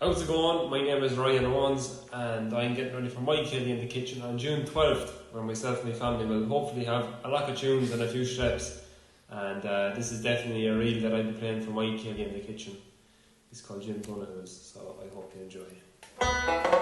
How's it going? My name is Ryan Owens and I'm getting ready for my Killie in the Kitchen on June 12th, where myself and my family will hopefully have a lot of tunes and a few steps. And this is definitely a reel that I'll be playing for my Killie in the Kitchen. It's called Jim Donahue's, so I hope you enjoy.